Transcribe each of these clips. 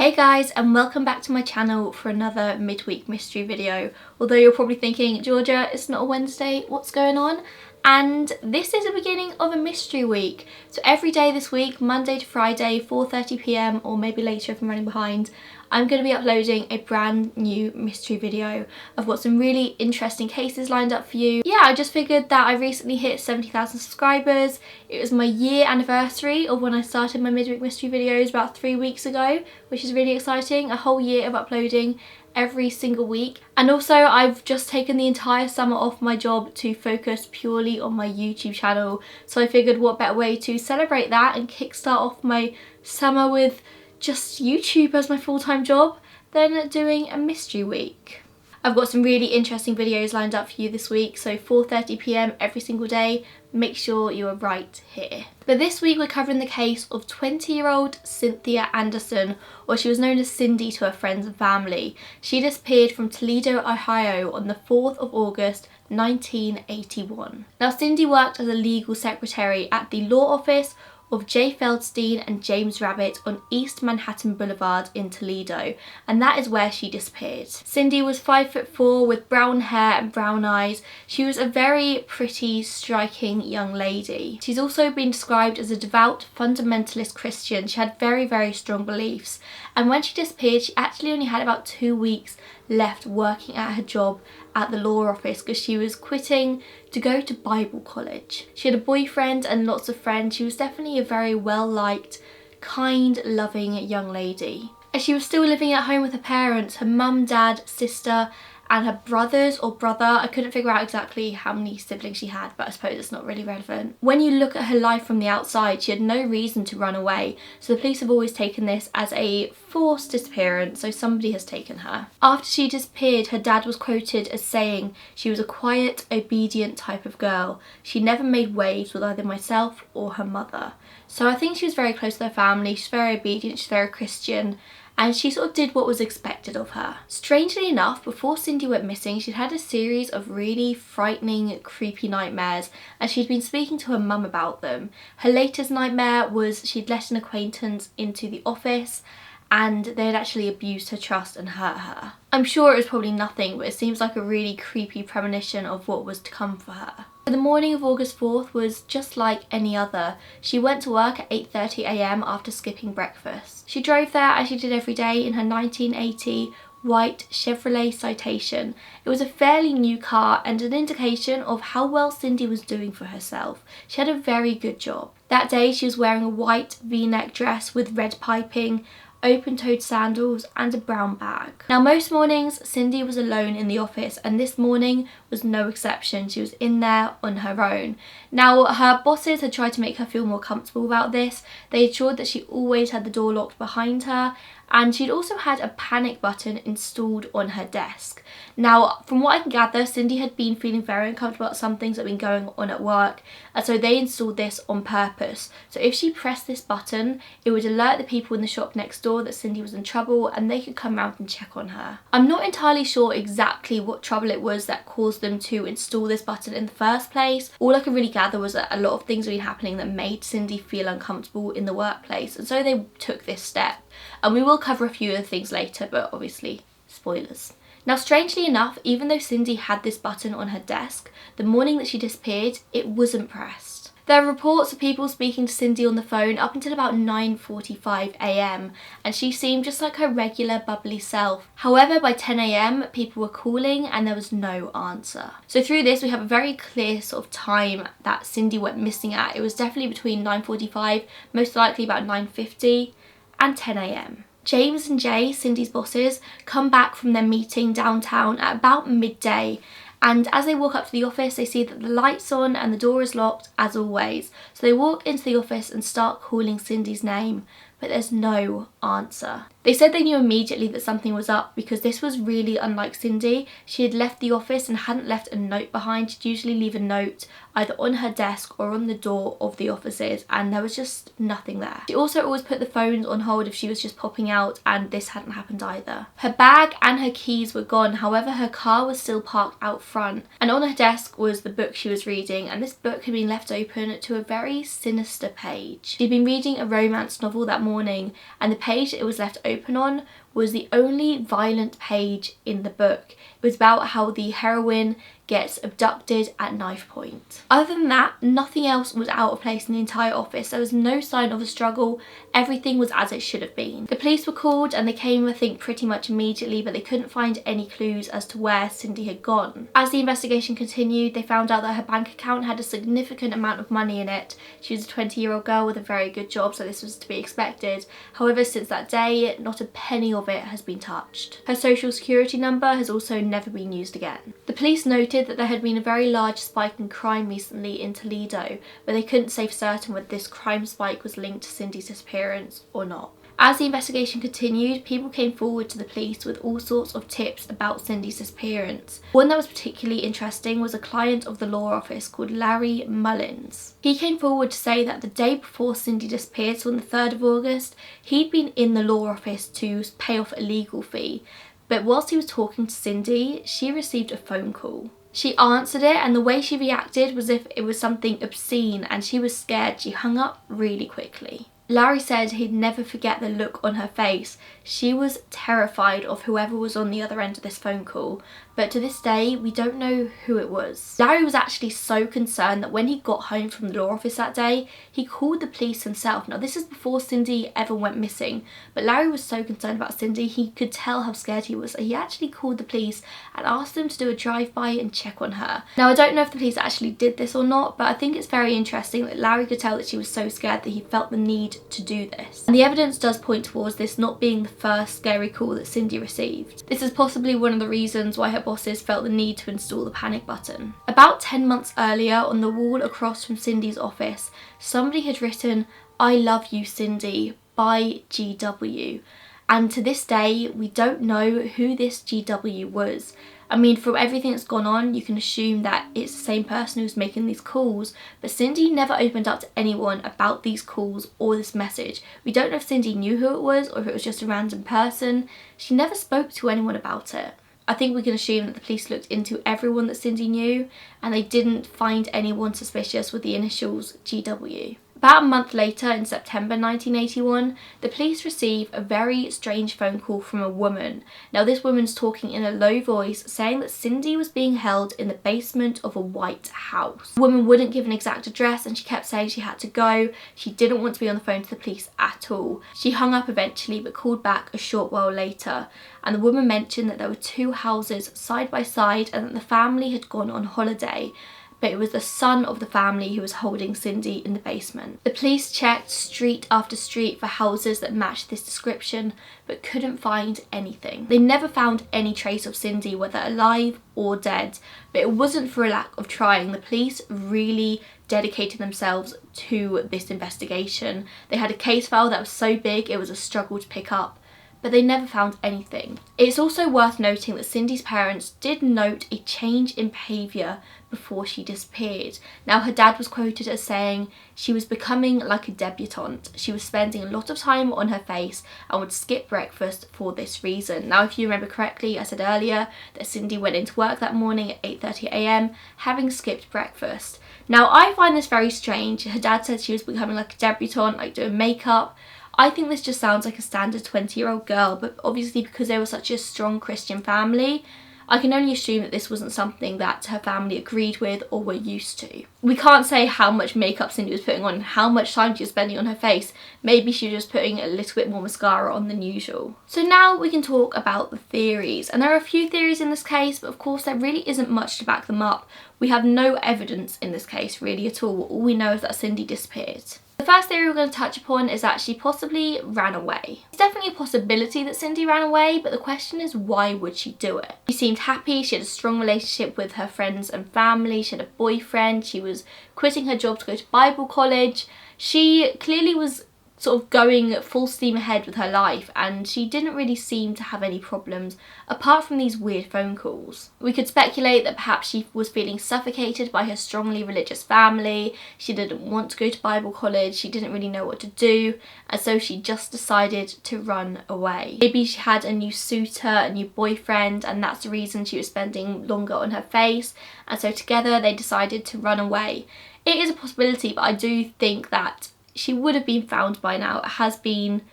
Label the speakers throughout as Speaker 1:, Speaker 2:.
Speaker 1: Hey guys, and welcome back to my channel for another midweek mystery video. Although you're probably thinking, Georgia, it's not a Wednesday, what's going on? And this is the beginning of a mystery week. So every day this week, Monday to Friday, 4:30 p.m, or maybe later if I'm running behind, I'm going to be uploading a brand new mystery video. I've got some really interesting cases lined up for you. Yeah, I just figured that I recently hit 70,000 subscribers. It was my year anniversary of when I started my midweek mystery videos about 3 weeks ago, which is really exciting. A whole year of uploading every single week. And also I've just taken the entire summer off my job to focus purely on my YouTube channel. So I figured what better way to celebrate that and kickstart off my summer with just YouTube as my full-time job than doing a mystery week. I've got some really interesting videos lined up for you this week, so 4:30 p.m. every single day. Make sure you are right here. But this week we're covering the case of 20-year-old Cynthia Anderson, or she was known as Cindy to her friends and family. She disappeared from Toledo, Ohio on the 4th of August 1981. Now Cindy worked as a legal secretary at the law office of J. Feldstein and James Rabbit on East Manhattan Boulevard in Toledo, and that is where she disappeared. Cindy was 5'4" with brown hair and brown eyes. She was a very pretty, striking young lady. She's also been described as a devout fundamentalist Christian. She had very, very strong beliefs, and when she disappeared she actually only had about 2 weeks left working at her job at the law office because she was quitting to go to Bible college. She had a boyfriend and lots of friends. She was definitely a very well-liked, kind, loving young lady. As she was still living at home with her parents, her mum, dad, sister and her brothers or brother. I couldn't figure out exactly how many siblings she had, but I suppose it's not really relevant. When you look at her life from the outside, she had no reason to run away, so the police have always taken this as a forced disappearance, so somebody has taken her. After she disappeared, her dad was quoted as saying she was a quiet, obedient type of girl. She never made waves with either myself or her mother. So I think she was very close to her family. She's very obedient, she's very Christian, and she sort of did what was expected of her. Strangely enough, before Cindy went missing, she'd had a series of really frightening, creepy nightmares, and she'd been speaking to her mum about them. Her latest nightmare was she'd let an acquaintance into the office and they had actually abused her trust and hurt her. I'm sure it was probably nothing, but it seems like a really creepy premonition of what was to come for her. The morning of August 4th was just like any other. She went to work at 8:30 a.m. after skipping breakfast. She drove there as she did every day in her 1980 white Chevrolet Citation. It was a fairly new car and an indication of how well Cindy was doing for herself. She had a very good job. That day she was wearing a white V-neck dress with red piping, open-toed sandals and a brown bag. Now most mornings Cindy was alone in the office, and this morning was no exception. She was in there on her own. Now her bosses had tried to make her feel more comfortable about this. They ensured that she always had the door locked behind her, and she'd also had a panic button installed on her desk. Now from what I can gather, Cindy had been feeling very uncomfortable about some things that had been going on at work, and so they installed this on purpose. So if she pressed this button, it would alert the people in the shop next door that Cindy was in trouble and they could come around and check on her. I'm not entirely sure exactly what trouble it was that caused them to install this button in the first place. All I could really gather was that a lot of things had been happening that made Cindy feel uncomfortable in the workplace, and so they took this step. And we will cover a few of the things later, but obviously spoilers. Now strangely enough, even though Cindy had this button on her desk, the morning that she disappeared, it wasn't pressed. There are reports of people speaking to Cindy on the phone up until about 9:45 a.m. and she seemed just like her regular bubbly self. However, by 10 a.m. people were calling and there was no answer. So through this we have a very clear sort of time that Cindy went missing at. It was definitely between 9:45, most likely about 9:50 and 10 a.m. James and Jay, Cindy's bosses, come back from their meeting downtown at about midday, and as they walk up to the office they see that the light's on and the door is locked as always. So they walk into the office and start calling Cindy's name, but there's no answer. They said they knew immediately that something was up because this was really unlike Cindy. She had left the office and hadn't left a note behind. She'd usually leave a note either on her desk or on the door of the offices, and there was just nothing there. She also always put the phones on hold if she was just popping out, and this hadn't happened either. Her bag and her keys were gone, however her car was still parked out front, and on her desk was the book she was reading, and this book had been left open to a very sinister page. She'd been reading a romance novel that morning and the page page it was left open on was the only violent page in the book. It was about how the heroine gets abducted at knife point. Other than that, nothing else was out of place in the entire office. There was no sign of a struggle. Everything was as it should have been. The police were called and they came, I think, pretty much immediately, but they couldn't find any clues as to where Cindy had gone. As the investigation continued, they found out that her bank account had a significant amount of money in it. She was a 20-year-old girl with a very good job, so this was to be expected. However, since that day, not a penny of it has been touched. Her social security number has also never been used again. The police noted that there had been a very large spike in crime recently in Toledo, but they couldn't say for certain whether this crime spike was linked to Cindy's disappearance or not. As the investigation continued, people came forward to the police with all sorts of tips about Cindy's disappearance. One that was particularly interesting was a client of the law office called Larry Mullins. He came forward to say that the day before Cindy disappeared, so on the 3rd of August, he'd been in the law office to pay off a legal fee, but whilst he was talking to Cindy, she received a phone call. She answered it, and the way she reacted was if it was something obscene, and she was scared. She hung up really quickly. Larry said he'd never forget the look on her face. She was terrified of whoever was on the other end of this phone call, but to this day we don't know who it was. Larry was actually so concerned that when he got home from the law office that day, he called the police himself. Now this is before Cindy ever went missing, but Larry was so concerned about Cindy, he could tell how scared he was, so he actually called the police and asked them to do a drive-by and check on her. Now I don't know if the police actually did this or not, but I think it's very interesting that Larry could tell that she was so scared that he felt the need to do this. And the evidence does point towards this not being the first scary call that Cindy received. This is possibly one of the reasons why her bosses felt the need to install the panic button. About 10 months earlier, on the wall across from Cindy's office, somebody had written, "I love you, Cindy, by GW." And to this day, we don't know who this GW was. I mean, from everything that's gone on, you can assume that it's the same person who's making these calls, but Cindy never opened up to anyone about these calls or this message. We don't know if Cindy knew who it was or if it was just a random person. She never spoke to anyone about it. I think we can assume that the police looked into everyone that Cindy knew and they didn't find anyone suspicious with the initials GW. About a month later, in September 1981, the police receive a very strange phone call from a woman. Now this woman's talking in a low voice saying that Cindy was being held in the basement of a white house. The woman wouldn't give an exact address and she kept saying she had to go. She didn't want to be on the phone to the police at all. She hung up eventually but called back a short while later, and the woman mentioned that there were 2 houses side by side and that the family had gone on holiday, but it was the son of the family who was holding Cindy in the basement. The police checked street after street for houses that matched this description, but couldn't find anything. They never found any trace of Cindy, whether alive or dead, but it wasn't for a lack of trying. The police really dedicated themselves to this investigation. They had a case file that was so big it was a struggle to pick up, but they never found anything. It's also worth noting that Cindy's parents did note a change in behaviour before she disappeared. Now her dad was quoted as saying she was becoming like a debutante. She was spending a lot of time on her face and would skip breakfast for this reason. Now if you remember correctly, I said earlier that Cindy went into work that morning at 8:30 AM having skipped breakfast. Now I find this very strange. Her dad said she was becoming like a debutante, like doing makeup. I think this just sounds like a standard 20-year-old girl, but obviously because they were such a strong Christian family, I can only assume that this wasn't something that her family agreed with or were used to. We can't say how much makeup Cindy was putting on, how much time she was spending on her face. Maybe she was just putting a little bit more mascara on than usual. So now we can talk about the theories. And there are a few theories in this case, but of course there really isn't much to back them up. We have no evidence in this case really at all. All we know is that Cindy disappeared. The first theory we're going to touch upon is that she possibly ran away. It's definitely a possibility that Cindy ran away, but the question is, why would she do it? She seemed happy, she had a strong relationship with her friends and family, she had a boyfriend, she was quitting her job to go to Bible college. She clearly was sort of going full steam ahead with her life, and she didn't really seem to have any problems apart from these weird phone calls. We could speculate that perhaps she was feeling suffocated by her strongly religious family, she didn't want to go to Bible college, she didn't really know what to do, and so she just decided to run away. Maybe she had a new suitor, a new boyfriend, and that's the reason she was spending longer on her face, and so together they decided to run away. It is a possibility, but I do think that she would have been found by now. It has been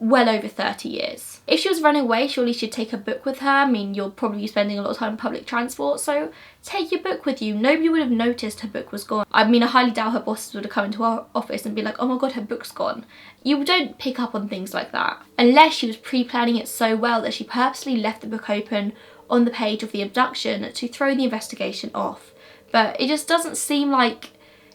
Speaker 1: well over 30 years. If she was running away, surely she'd take her book with her. I mean, you'll probably be spending a lot of time on public transport, so take your book with you. Nobody would have noticed her book was gone. I mean, I highly doubt her bosses would have come into our office and be like, oh my god, her book's gone. You don't pick up on things like that. Unless she was pre-planning it so well that she purposely left the book open on the page of the abduction to throw the investigation off. But it just doesn't seem like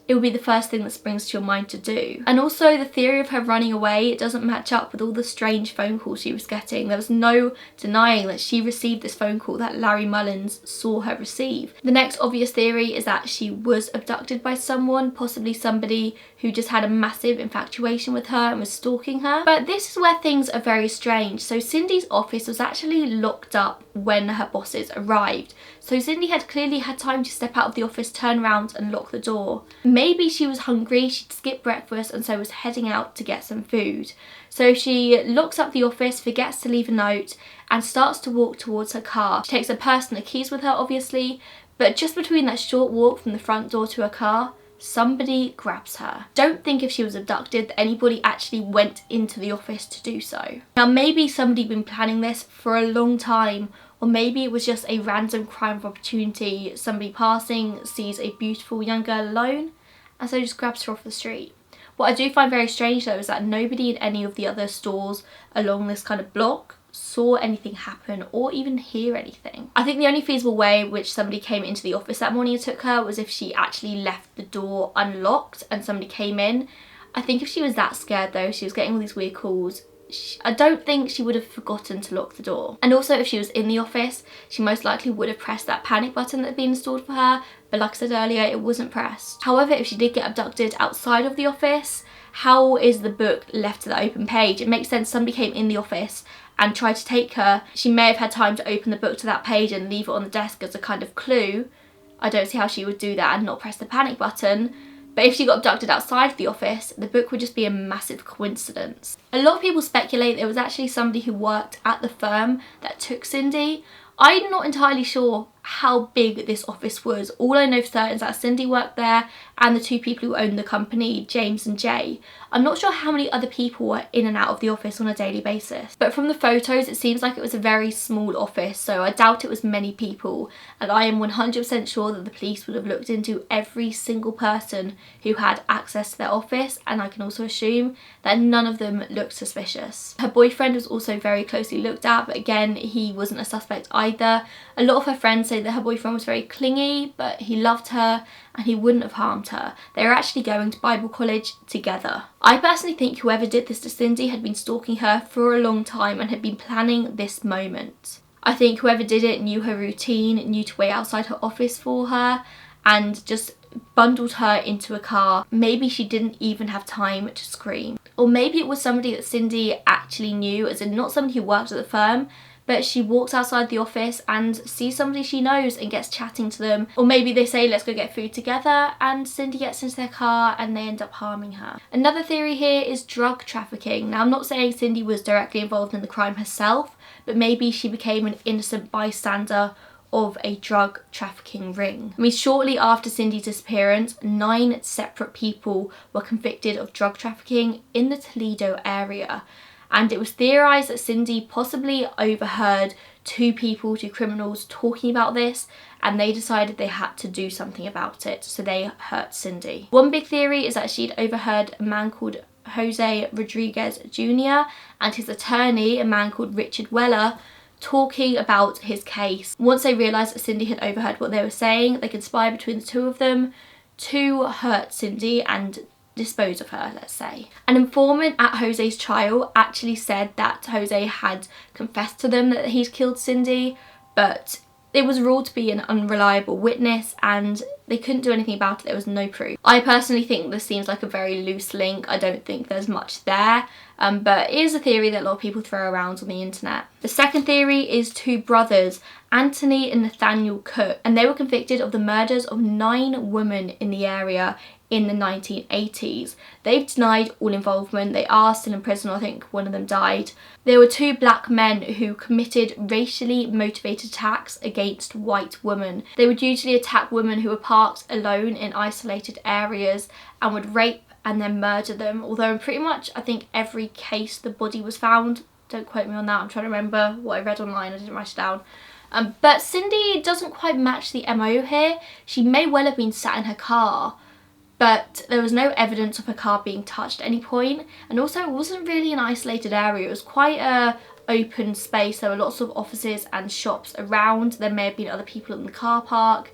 Speaker 1: it would be the first thing that springs to your mind to do. And also the theory of her running away, it doesn't match up with all the strange phone calls she was getting. There was no denying that she received this phone call that Larry Mullins saw her receive. The next obvious theory is that she was abducted by someone, possibly somebody who just had a massive infatuation with her and was stalking her. But this is where things are very strange. So Cindy's office was actually locked up when her bosses arrived. So Cindy had clearly had time to step out of the office, turn around and lock the door. Maybe she was hungry, she'd skipped breakfast and so was heading out to get some food. So she locks up the office, forgets to leave a note and starts to walk towards her car. She takes her purse and the keys with her obviously, but just between that short walk from the front door to her car, somebody grabs her. Don't think if she was abducted that anybody actually went into the office to do so. Now maybe somebody'd been planning this for a long time, or maybe it was just a random crime of opportunity. Somebody passing sees a beautiful young girl alone and so just grabs her off the street. What I do find very strange though is that nobody in any of the other stores along this kind of block saw anything happen or even hear anything. I think the only feasible way which somebody came into the office that morning and took her was if she actually left the door unlocked and somebody came in. I think if she was that scared though, she was getting all these weird calls, I don't think she would have forgotten to lock the door. And also if she was in the office, she most likely would have pressed that panic button that had been installed for her, but like I said earlier, it wasn't pressed. However, if she did get abducted outside of the office, how is the book left to the open page? It makes sense somebody came in the office and tried to take her. She may have had time to open the book to that page and leave it on the desk as a kind of clue. I don't see how she would do that and not press the panic button. But if she got abducted outside of the office, the book would just be a massive coincidence. A lot of people speculate there was actually somebody who worked at the firm that took Cindy. I'm not entirely sure how big this office was. All I know for certain is that Cindy worked there and the two people who owned the company, James and Jay. I'm not sure how many other people were in and out of the office on a daily basis. But from the photos, it seems like it was a very small office, so I doubt it was many people. And I am 100% sure that the police would have looked into every single person who had access to their office, and I can also assume that none of them looked suspicious. Her boyfriend was also very closely looked at, but again, he wasn't a suspect either. A lot of her friends say that her boyfriend was very clingy, but he loved her and he wouldn't have harmed her. They were actually going to Bible college together. I personally think whoever did this to Cindy had been stalking her for a long time and had been planning this moment. I think whoever did it knew her routine, knew to wait outside her office for her and just bundled her into a car. Maybe she didn't even have time to scream. Or maybe it was somebody that Cindy actually knew, as in not somebody who worked at the firm, but she walks outside the office and sees somebody she knows and gets chatting to them. Or maybe they say, let's go get food together, and Cindy gets into their car and they end up harming her. Another theory here is drug trafficking. Now, I'm not saying Cindy was directly involved in the crime herself, but maybe she became an innocent bystander of a drug trafficking ring. I mean, shortly after Cindy's disappearance, 9 separate people were convicted of drug trafficking in the Toledo area. And it was theorised that Cindy possibly overheard two criminals talking about this, and they decided they had to do something about it, so they hurt Cindy. One big theory is that she'd overheard a man called Jose Rodriguez Jr. and his attorney, a man called Richard Weller, talking about his case. Once they realised that Cindy had overheard what they were saying, they conspired between the two of them to hurt Cindy and dispose of her, let's say. An informant at Jose's trial actually said that Jose had confessed to them that he'd killed Cindy, but it was ruled to be an unreliable witness and they couldn't do anything about it. There was no proof. I personally think this seems like a very loose link. I don't think there's much there, but it is a theory that a lot of people throw around on the internet. The second theory is two brothers, Anthony and Nathaniel Cook, and they were convicted of the murders of 9 women in the area in the 1980s. They've denied all involvement. They are still in prison. I think one of them died. There were 2 black men who committed racially motivated attacks against white women. They would usually attack women who were parked alone in isolated areas and would rape and then murder them. Although in pretty much, I think, every case the body was found. Don't quote me on that, I'm trying to remember what I read online, I didn't write it down. But Cindy doesn't quite match the MO here. She may well have been sat in her car, but there was no evidence of her car being touched at any point. And also it wasn't really an isolated area, it was quite a open space. There were lots of offices and shops around. There may have been other people in the car park.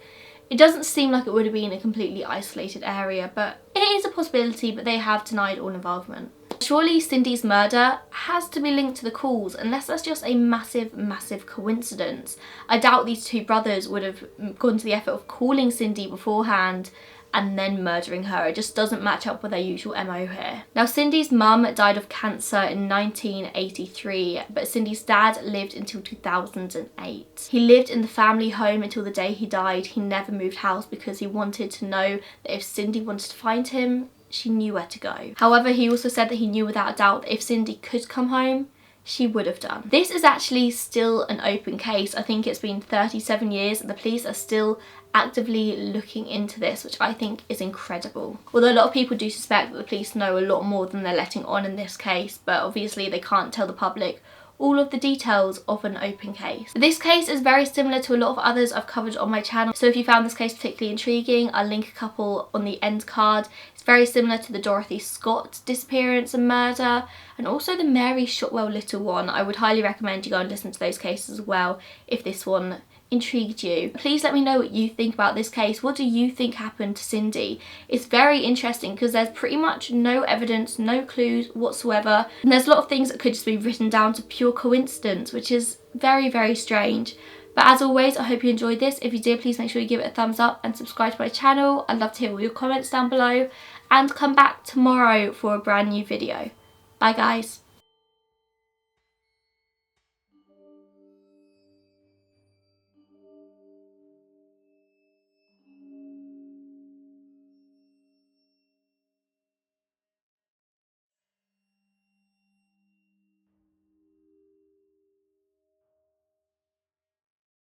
Speaker 1: It doesn't seem like it would have been a completely isolated area, but it is a possibility, but they have denied all involvement. Surely Cindy's murder has to be linked to the calls, unless that's just a massive coincidence. I doubt these two brothers would have gone to the effort of calling Cindy beforehand and then murdering her. It just doesn't match up with their usual MO here. Now, Cindy's mum died of cancer in 1983, but Cindy's dad lived until 2008. He lived in the family home until the day he died. He never moved house because he wanted to know that if Cindy wanted to find him, she knew where to go. However, he also said that he knew without a doubt that if Cindy could come home, she would have done. This is actually still an open case. I think it's been 37 years and the police are still actively looking into this, which I think is incredible. Although a lot of people do suspect that the police know a lot more than they're letting on in this case, but obviously they can't tell the public all of the details of an open case. This case is very similar to a lot of others I've covered on my channel, so if you found this case particularly intriguing, I'll link a couple on the end card. It's very similar to the Dorothy Scott disappearance and murder, and also the Mary Shotwell Little one. I would highly recommend you go and listen to those cases as well if this one intrigued you. Please let me know what you think about this case. What do you think happened to Cindy? It's very interesting because there's pretty much no evidence, no clues whatsoever, and there's a lot of things that could just be written down to pure coincidence, which is very strange. But as always, I hope you enjoyed this. If you did, please make sure you give it a thumbs up and subscribe to my channel. I'd love to hear all your comments down below, and come back tomorrow for a brand new video. Bye guys.